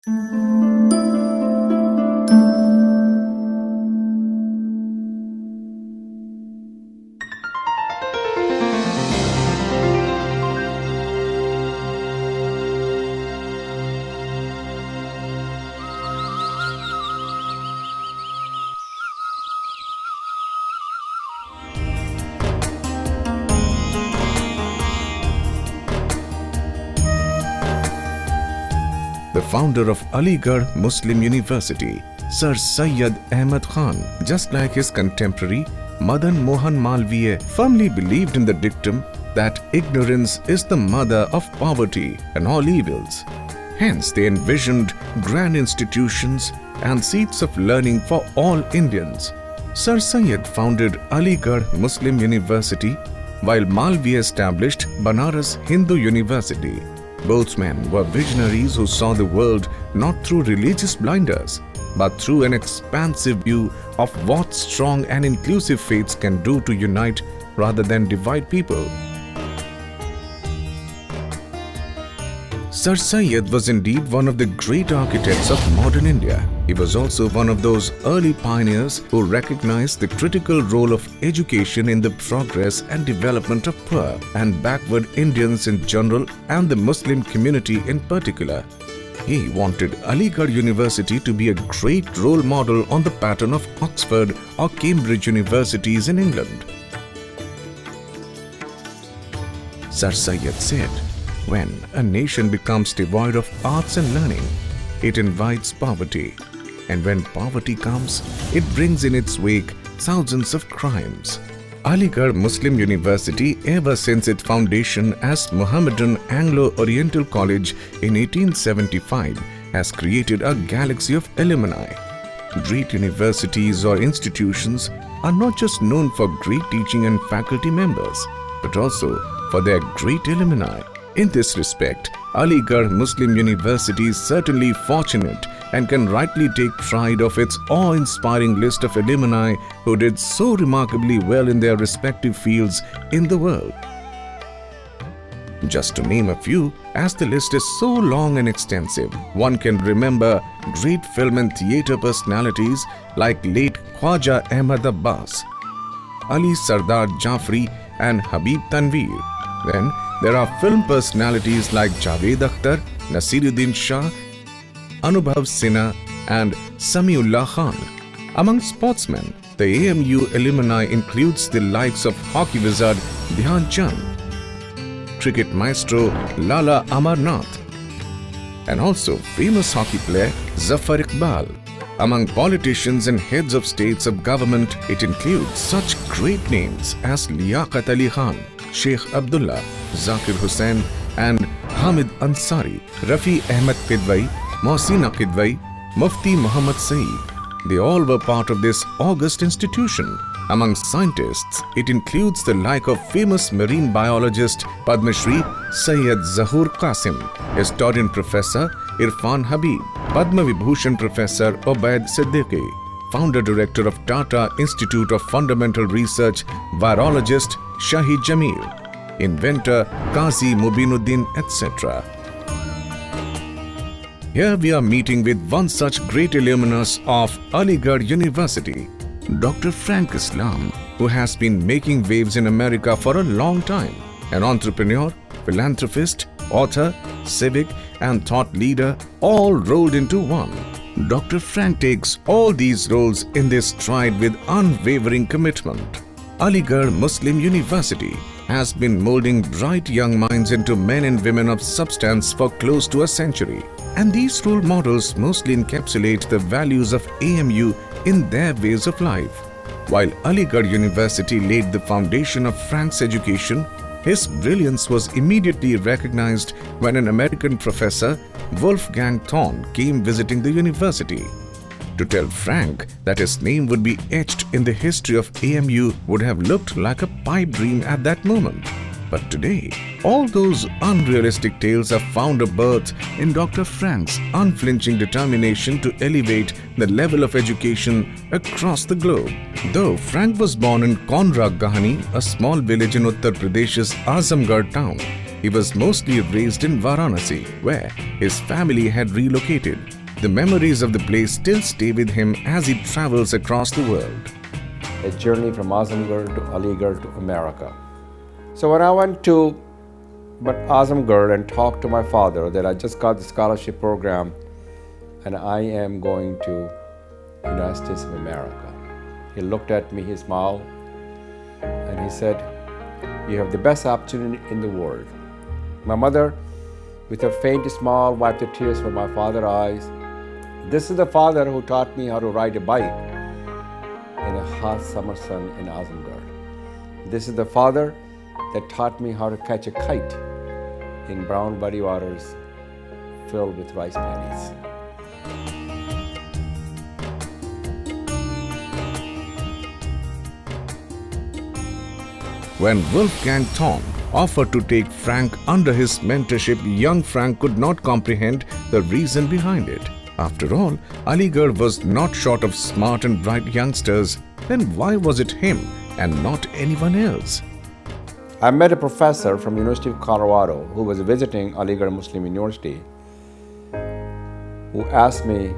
The founder of Aligarh Muslim University, Sir Syed Ahmad Khan, just like his contemporary Madan Mohan Malviya, firmly believed in the dictum that ignorance is the mother of poverty and all evils. Hence, they envisioned grand institutions and seats of learning for all Indians. Sir Syed founded Aligarh Muslim University, while Malviya established Banaras Hindu University. Both men were visionaries who saw the world not through religious blinders, but through an expansive view of what strong and inclusive faiths can do to unite rather than divide people. Sir Syed was indeed one of the great architects of modern India. He was also one of those early pioneers who recognized the critical role of education in the progress and development of poor and backward Indians in general and the Muslim community in particular. He wanted Aligarh University to be a great role model on the pattern of Oxford or Cambridge universities in England. Sir Syed said, "When a nation becomes devoid of arts and learning, it invites poverty. And when poverty comes, it brings in its wake thousands of crimes." Aligarh Muslim University, ever since its foundation as Mohammedan Anglo-Oriental College in 1875, has created a galaxy of alumni. Great universities or institutions are not just known for great teaching and faculty members, but also for their great alumni. In this respect, Aligarh Muslim University is certainly fortunate and can rightly take pride of its awe-inspiring list of alumni who did so remarkably well in their respective fields in the world. Just to name a few, as the list is so long and extensive, one can remember great film and theatre personalities like late Khwaja Ahmad Abbas, Ali Sardar Jafri and Habib Tanveer. Then there are film personalities like Javed Akhtar, Nasiruddin Shah, Anubhav Sinha and Samiullah Khan. Among sportsmen, the AMU alumni includes the likes of hockey wizard Dhyan Chand, cricket maestro Lala Amarnath, and also famous hockey player Zafar Iqbal. Among politicians and heads of states of government, it includes such great names as Liaqat Ali Khan, Sheikh Abdullah, Zakir Hussain and Hamid Ansari, Rafi Ahmed Qidwai, Mohsin Qidwai, Mufti Muhammad Saeed. They all were part of this august institution. Among scientists, it includes the like of famous marine biologist Padma Shri Sayyid Zahur Qasim, historian professor Irfan Habib, Padma Vibhushan professor Obaid Siddiqui, founder director of Tata Institute of Fundamental Research, virologist Shahid Jamil, inventor Qazi Mubinuddin, etc. Here we are meeting with one such great alumnus of Aligarh University, Dr. Frank Islam, who has been making waves in America for a long time, an entrepreneur, philanthropist, author, civic and thought leader, all rolled into one. Dr. Frank takes all these roles in this stride with unwavering commitment. Aligarh Muslim University has been molding bright young minds into men and women of substance for close to a century. And these role models mostly encapsulate the values of AMU in their ways of life. While Aligarh University laid the foundation of Frank's education, his brilliance was immediately recognized when an American professor, Wolfgang Thorne, came visiting the university. To tell Frank that his name would be etched in the history of AMU would have looked like a pipe dream at that moment. But today, all those unrealistic tales have found a birth in Dr. Frank's unflinching determination to elevate the level of education across the globe. Though Frank was born in Konra Gahani, a small village in Uttar Pradesh's Azamgarh town, He was mostly raised in Varanasi, where his family had relocated. The memories of the place still stay with him as he travels across the world. A journey from Azamgarh to Aligarh to America. So when I went to Azamgarh and talked to my father that I just got the scholarship program and I am going to United States of America, he looked at me, he smiled, and he said, "You have the best opportunity in the world." My mother, with her faint smile, wiped the tears from my father's eyes. This is the father who taught me how to ride a bike in a hot summer sun in Azamgarh. This is the father that taught me how to catch a kite in brown muddy waters filled with rice paddies. When Wolfgang Thorn offered to take Frank under his mentorship, young Frank could not comprehend the reason behind it. After all, Aligarh was not short of smart and bright youngsters. Then why was it him and not anyone else? I met a professor from University of Colorado who was visiting Aligarh Muslim University, who asked me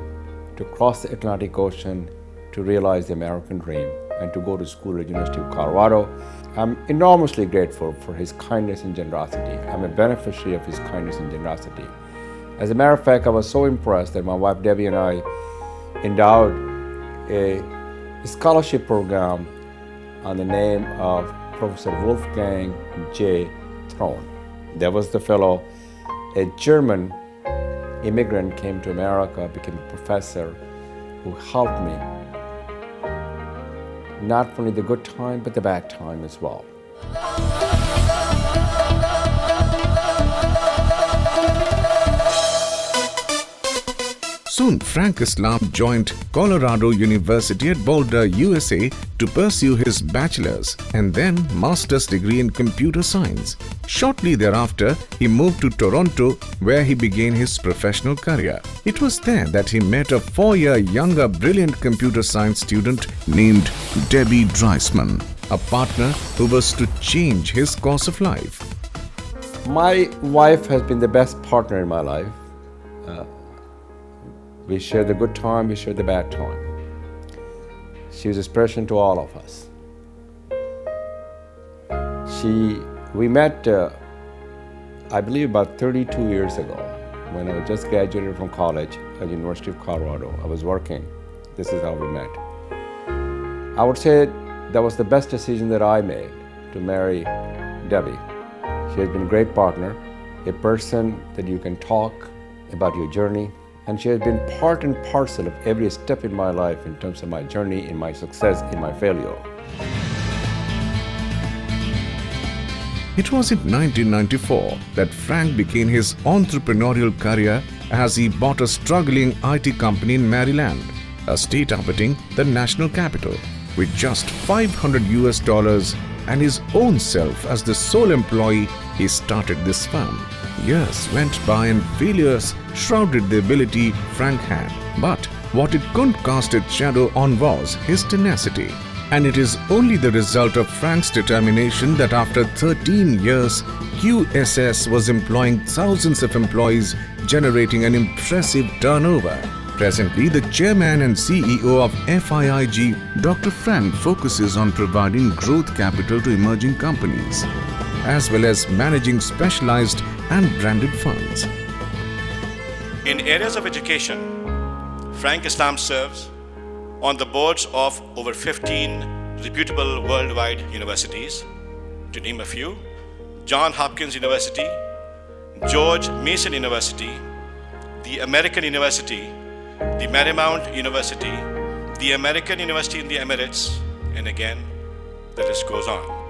to cross the Atlantic Ocean to realize the American dream and to go to school at University of Colorado. I'm enormously grateful for his kindness and generosity. I'm a beneficiary of his kindness and generosity. As a matter of fact, I was so impressed that my wife Debbie and I endowed a scholarship program on the name of Professor Wolfgang J. Thorn. That was the fellow, a German immigrant, came to America, became a professor who helped me. Not only the good time, but the bad time as well. Soon, Frank Islam joined Colorado University at Boulder, USA to pursue his bachelor's and then master's degree in computer science. Shortly thereafter, he moved to Toronto where he began his professional career. It was there that he met a 4-year younger brilliant computer science student named Debbie Dreisman, a partner who was to change his course of life. My wife has been the best partner in my life. We share the good time, we share the bad time. She was a inspiration to all of us. We met, I believe, about 32 years ago when I just graduated from college at the University of Colorado. I was working. This is how we met. I would say that was the best decision that I made, to marry Debbie. She has been a great partner, a person that you can talk about your journey, and she has been part and parcel of every step in my life in terms of my journey, in my success, in my failure. It was in 1994 that Frank began his entrepreneurial career as he bought a struggling IT company in Maryland, a state orbiting the national capital. With just $500 and his own self as the sole employee, he started this firm. Years went by and failures shrouded the ability Frank had. But what it couldn't cast its shadow on was his tenacity. And it is only the result of Frank's determination that after 13 years, QSS was employing thousands of employees, generating an impressive turnover. Presently, the chairman and CEO of FIIG, Dr. Frank, focuses on providing growth capital to emerging companies, as well as managing specialized and branded funds. In areas of education, Frank Islam serves on the boards of over 15 reputable worldwide universities. To name a few: Johns Hopkins University, George Mason University, the American University, the Marymount University, the American University in the Emirates, and again, the list goes on.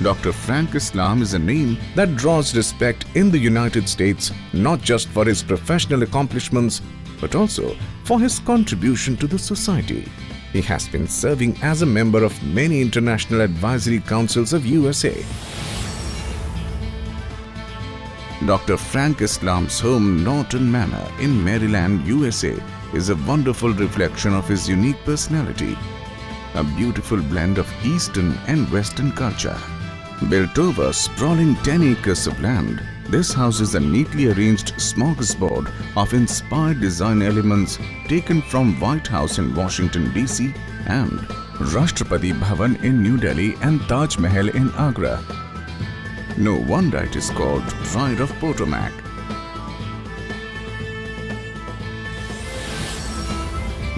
Dr. Frank Islam is a name that draws respect in the United States, not just for his professional accomplishments, but also for his contribution to the society. He has been serving as a member of many international advisory councils of USA. Dr. Frank Islam's home, Norton Manor in Maryland, USA, is a wonderful reflection of his unique personality, a beautiful blend of Eastern and Western culture. Built over sprawling 10 acres of land, this houses a neatly arranged smorgasbord of inspired design elements taken from White House in Washington, D.C. and Rashtrapati Bhavan in New Delhi and Taj Mahal in Agra. No wonder it is called Pride of Potomac.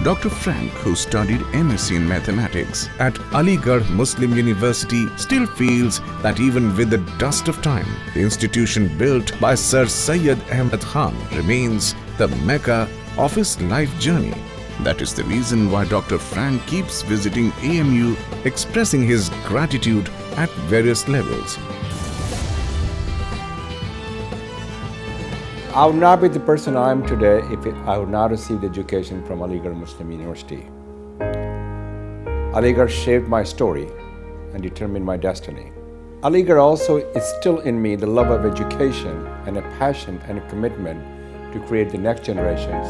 Dr. Frank, who studied MSc in mathematics at Aligarh Muslim University, still feels that even with the dust of time, the institution built by Sir Syed Ahmad Khan remains the mecca of his life journey. That is the reason why Dr. Frank keeps visiting AMU, expressing his gratitude at various levels. I would not be the person I am today if I would not received education from Aligarh Muslim University. Aligarh shaped my story and determined my destiny. Aligarh also instilled in me the love of education and a passion and a commitment to create the next generations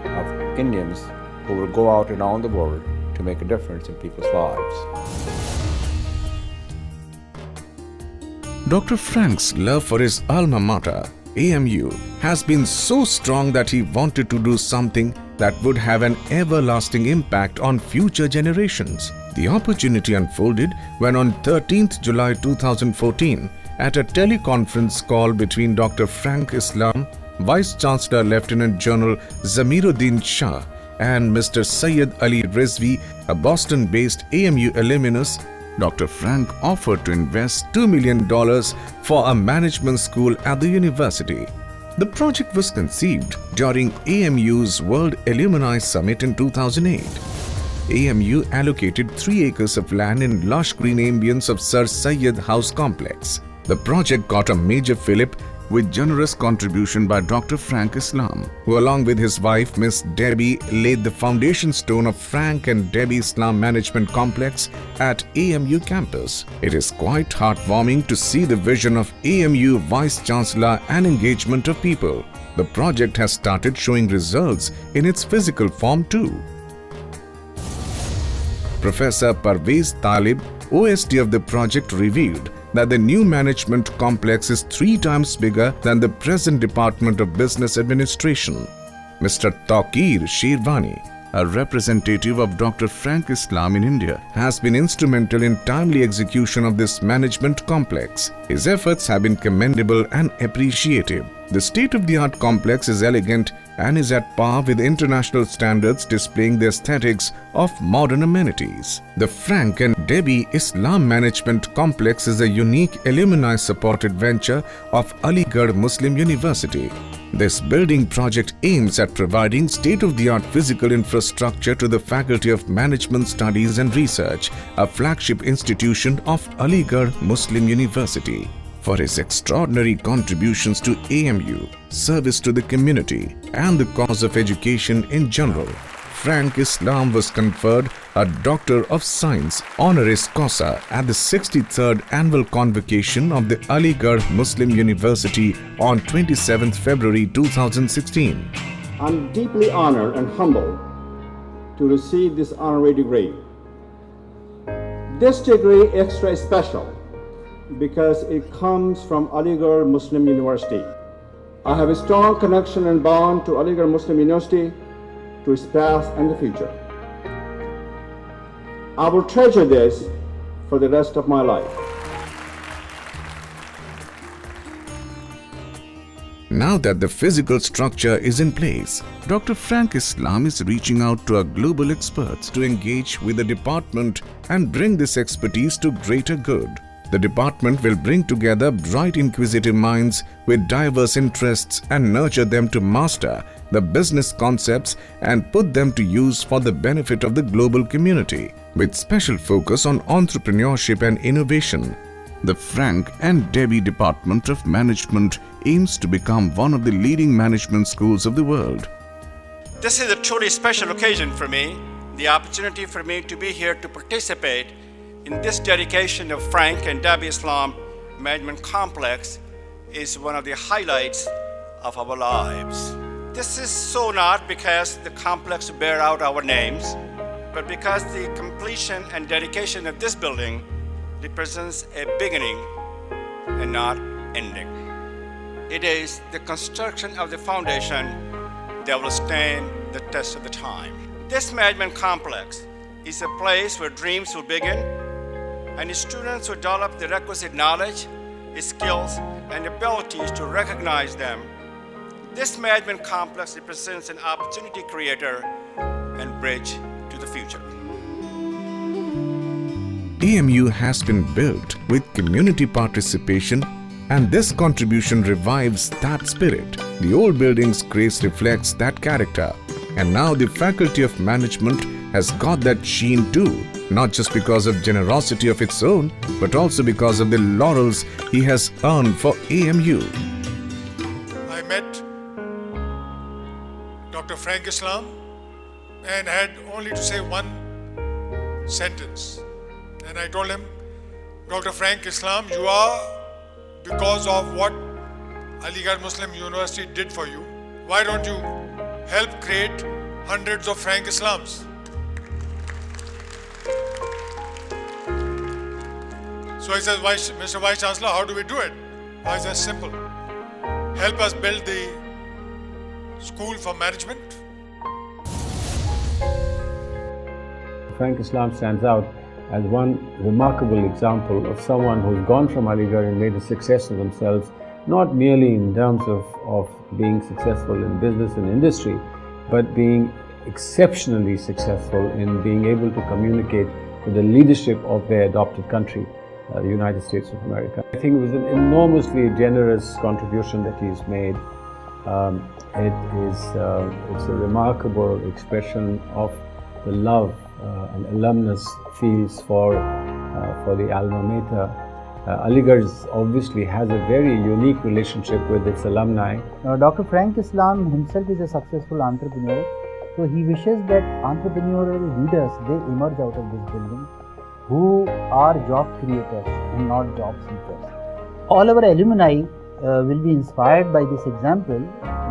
of Indians who will go out around the world to make a difference in people's lives. Dr. Frank's love for his alma mater, AMU, has been so strong that he wanted to do something that would have an everlasting impact on future generations. The opportunity unfolded when on 13th July 2014, at a teleconference call between Dr. Frank Islam, Vice Chancellor Lieutenant General Zamiruddin Shah, and Mr. Syed Ali Rizvi, a Boston-based AMU alumnus, Dr. Frank offered to invest $2 million for a management school at the university. The project was conceived during AMU's World Alumni Summit in 2008. AMU allocated 3 acres of land in lush green ambience of Sir Syed House Complex. The project got a major fillip with generous contribution by Dr. Frank Islam, who along with his wife Miss Debbie laid the foundation stone of Frank and Debbie Islam Management Complex at AMU campus. It is quite heartwarming to see the vision of AMU Vice Chancellor and engagement of people. The project has started showing results in its physical form too. Professor Parvez Talib, OSD of the project, revealed that the new management complex is 3 times bigger than the present Department of Business Administration. Mr. Taqir Sherwani, a representative of Dr. Frank Islam in India, has been instrumental in timely execution of this management complex. His efforts have been commendable and appreciated. The state-of-the-art complex is elegant and is at par with international standards, displaying the aesthetics of modern amenities. The Frank and Debbie Islam Management Complex is a unique alumni-supported venture of Aligarh Muslim University. This building project aims at providing state-of-the-art physical infrastructure to the Faculty of Management Studies and Research, a flagship institution of Aligarh Muslim University. For his extraordinary contributions to AMU, service to the community, and the cause of education in general, Frank Islam was conferred a Doctor of Science honoris causa at the 63rd Annual Convocation of the Aligarh Muslim University on 27th February 2016. I'm deeply honored and humbled to receive this honorary degree. This degree is extra special because it comes from Aligarh Muslim University. I have a strong connection and bond to Aligarh Muslim University, to its past and the future. I will treasure this for the rest of my life. Now that the physical structure is in place, Dr. Frank Islam is reaching out to our global experts to engage with the department and bring this expertise to greater good. The department will bring together bright, inquisitive minds with diverse interests and nurture them to master the business concepts and put them to use for the benefit of the global community, with special focus on entrepreneurship and innovation. The Frank and Debbie Department of Management aims to become one of the leading management schools of the world. This is a truly special occasion for me, the opportunity for me to be here to participate in this dedication of Frank and Debbie Islam Management Complex is one of the highlights of our lives. This is so not because the complex bear out our names, but because the completion and dedication of this building represents a beginning and not ending. It is the construction of the foundation that will stand the test of the time. This management complex is a place where dreams will begin and the students will develop the requisite knowledge, skills, and abilities to recognize them. This management complex represents an opportunity creator and bridge to the future. AMU has been built with community participation, and this contribution revives that spirit. The old building's grace reflects that character, and now the Faculty of Management has got that sheen too, not just because of generosity of its own, but also because of the laurels he has earned for AMU. I met Dr. Frank Islam and had only to say one sentence. And I told him, Dr. Frank Islam, you are, because of what Aligarh Muslim University did for you, why don't you help create hundreds of Frank Islams? So he says, Mr. Vice Chancellor, how do we do it? I said, simple. Help us build the school for management. Frank Islam stands out as one remarkable example of someone who's gone from Aligarh and made a success of themselves, not merely in terms of being successful in business and industry, but being exceptionally successful in being able to communicate with the leadership of their adopted country, the United States of America. I think it was an enormously generous contribution that he's made. It's a remarkable expression of the love and alumnus feels for the alma mater. Aligarh obviously has a very unique relationship with its alumni. Dr. Frank Islam himself is a successful entrepreneur, so he wishes that entrepreneurial leaders, they emerge out of this building who are job creators and not job seekers. All our alumni will be inspired by this example.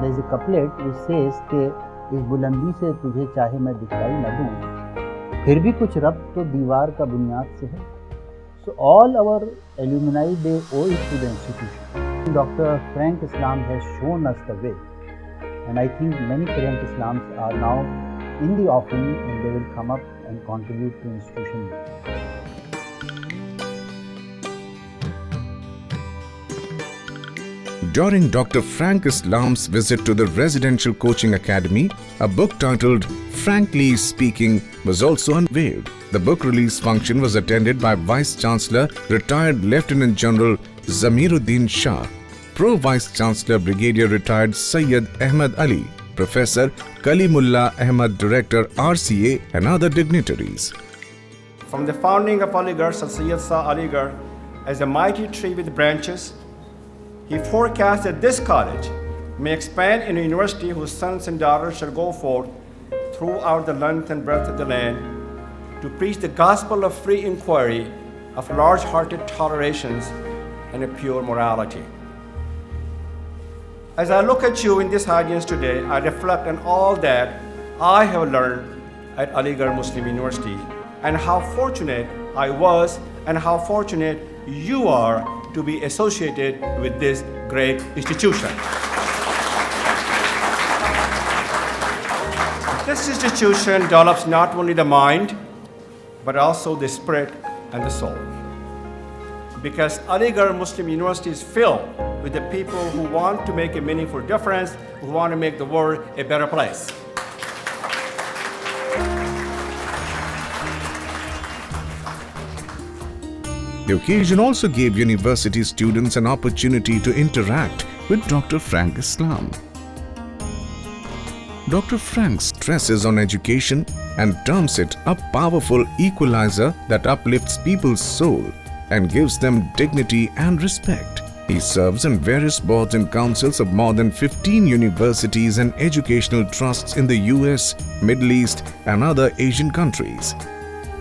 There is a couplet which says कि इस बुलंदी से तुझे चाहे मैं दिखलाई न दूं, फिर भी कुछ रब तो दीवार का बुनियाद से है. So all our alumni, they owe it to the institution. Dr. Frank Islam has shown us the way, and I think many Frank Islams are now in the offing and they will come up and contribute to institution. During Dr. Frank Islam's visit to the Residential Coaching Academy, a book titled Frankly Speaking was also unveiled. The book release function was attended by Vice Chancellor, retired Lieutenant General Zamiruddin Shah, Pro Vice Chancellor Brigadier retired Syed Ahmad Ali, Professor Kalimullah Ahmad, Director RCA, and other dignitaries. From the founding of Aligarh, Sir Syed Shah Aligarh, as a mighty tree with branches, he forecast that this college may expand in a university whose sons and daughters shall go forth throughout the length and breadth of the land to preach the gospel of free inquiry, of large-hearted tolerations, and a pure morality. As I look at you in this audience today, I reflect on all that I have learned at Aligarh Muslim University and how fortunate I was and how fortunate you are to be associated with this great institution. This institution develops not only the mind, but also the spirit and the soul. Because Aligarh Muslim University is filled with the people who want to make a meaningful difference, who want to make the world a better place. The occasion also gave university students an opportunity to interact with Dr. Frank Islam. Dr. Frank stresses on education and terms it a powerful equalizer that uplifts people's soul and gives them dignity and respect. He serves on various boards and councils of more than 15 universities and educational trusts in the US, Middle East, and other Asian countries.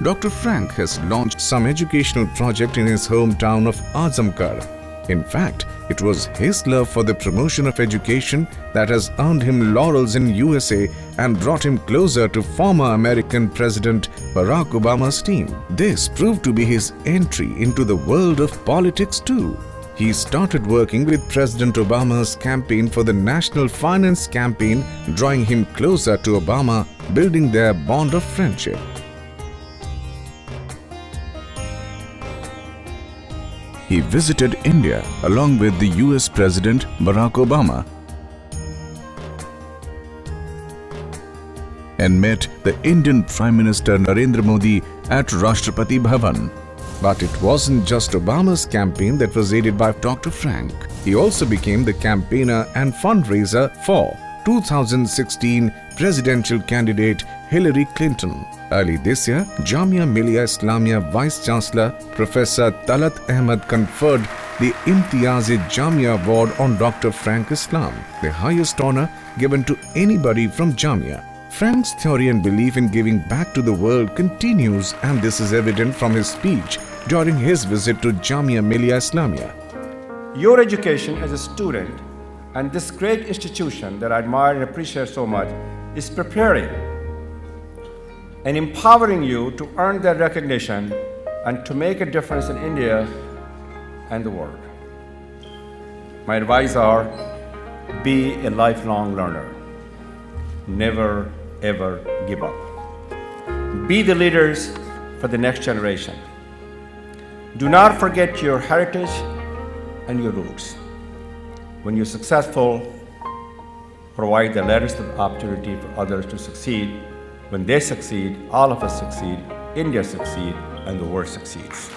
Dr. Frank has launched some educational project in his hometown of Azamgarh. In fact, it was his love for the promotion of education that has earned him laurels in USA and brought him closer to former American President Barack Obama's team. This proved to be his entry into the world of politics too. He started working with President Obama's campaign for the National Finance Campaign, drawing him closer to Obama, building their bond of friendship. He visited India along with the US President Barack Obama and met the Indian Prime Minister Narendra Modi at Rashtrapati Bhavan. But it wasn't just Obama's campaign that was aided by Dr. Frank. He also became the campaigner and fundraiser for 2016 presidential candidate Hillary Clinton. Early this year, Jamia Millia Islamia Vice Chancellor Professor Talat Ahmed conferred the Imtiaz-e-Jamia Award on Dr. Frank Islam, the highest honor given to anybody from Jamia. Frank's theory and belief in giving back to the world continues, and this is evident from his speech during his visit to Jamia Millia Islamia. Your education as a student and this great institution that I admire and appreciate so much is preparing and empowering you to earn that recognition and to make a difference in India and the world. My advice are, be a lifelong learner. Never, ever give up. Be the leaders for the next generation. Do not forget your heritage and your roots. When you're successful, provide the latest opportunity for others to succeed. When they succeed, all of us succeed, India succeeds, and the world succeeds.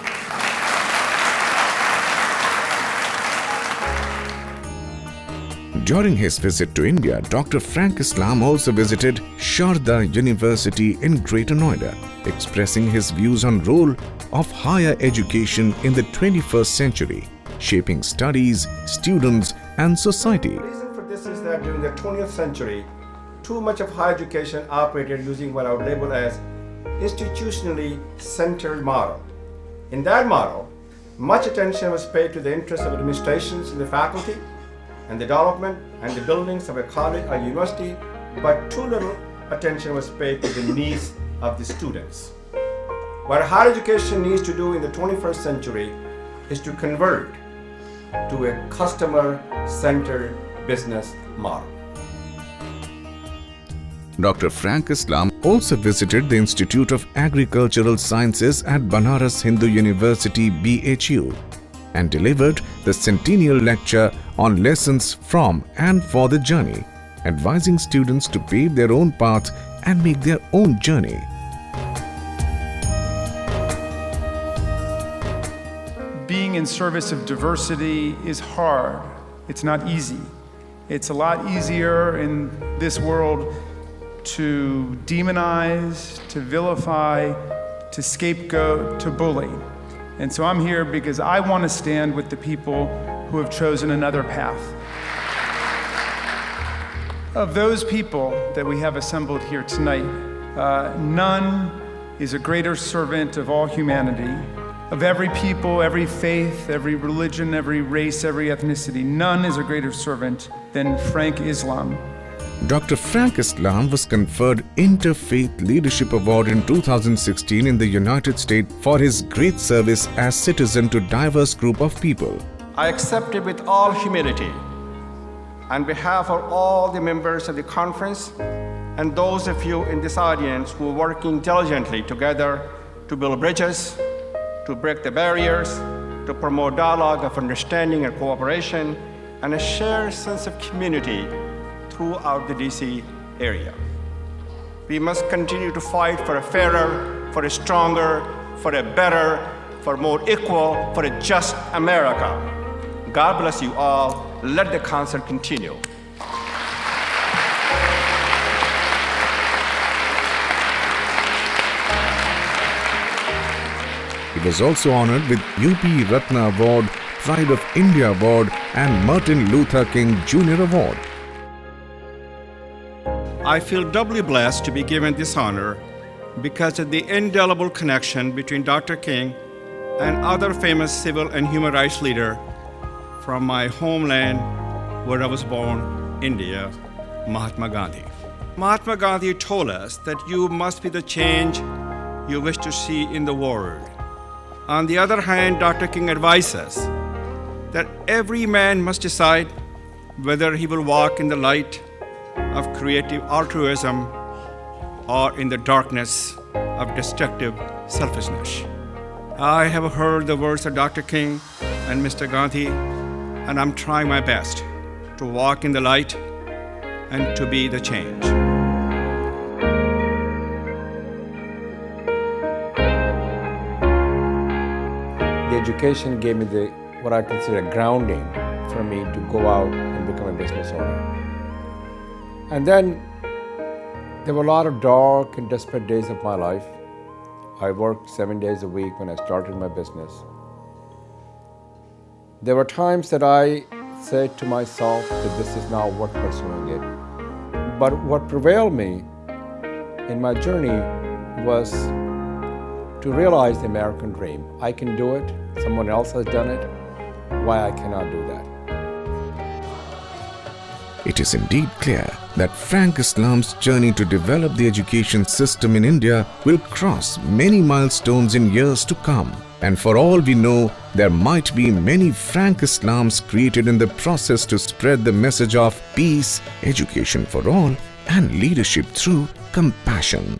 During his visit to India, Dr. Frank Islam also visited Sharda University in Greater Noida, expressing his views on the role of higher education in the 21st century, shaping studies, students, and society. The reason for this is that during the 20th century, too much of higher education operated using what I would label as institutionally centered model. In that model, much attention was paid to the interests of administrations and the faculty, and the development and the buildings of a college or university, but too little attention was paid to the needs of the students. What higher education needs to do in the 21st century is to convert to a customer-centered business model. Dr. Frank Islam also visited the Institute of Agricultural Sciences at Banaras Hindu University BHU and delivered the Centennial Lecture on lessons from and for the journey, advising students to pave their own path and make their own journey. Being in service of diversity is hard. It's not easy. It's a lot easier in this world to demonize, to vilify, to scapegoat, to bully. And so I'm here because I want to stand with the people who have chosen another path. Of those people that we have assembled here tonight, none is a greater servant of all humanity, of every people, every faith, every religion, every race, every ethnicity. None is a greater servant than Frank Islam. Dr. Frank Islam was conferred Interfaith Leadership Award in 2016 in the United States for his great service as citizen to diverse group of people. I accept it with all humility on behalf of all the members of the conference and those of you in this audience who are working diligently together to build bridges, to break the barriers, to promote dialogue of understanding and cooperation, and a shared sense of community throughout the DC area. We must continue to fight for a fairer, for a stronger, for a better, for a more equal, for a just America. God bless you all. Let the concert continue. He was also honored with UP Ratna Award, Pride of India Award, and Martin Luther King Jr. Award. I feel doubly blessed to be given this honor because of the indelible connection between Dr. King and other famous civil and human rights leaders from my homeland where I was born, India, Mahatma Gandhi. Mahatma Gandhi told us that you must be the change you wish to see in the world. On the other hand, Dr. King advises that every man must decide whether he will walk in the light of creative altruism or in the darkness of destructive selfishness. I have heard the words of Dr. King and Mr. Gandhi, and I'm trying my best to walk in the light and to be the change. The education gave me what I consider a grounding for me to go out and become a business owner. And then there were a lot of dark and desperate days of my life. I worked 7 days a week when I started my business. There were times that I said to myself that this is not worth pursuing it. But what prevailed me in my journey was to realize the American dream. I can do it. Someone else has done it. Why I cannot do that? It is indeed clear that Frank Islam's journey to develop the education system in India will cross many milestones in years to come. And for all we know, there might be many Frank Islams created in the process to spread the message of peace, education for all, and leadership through compassion.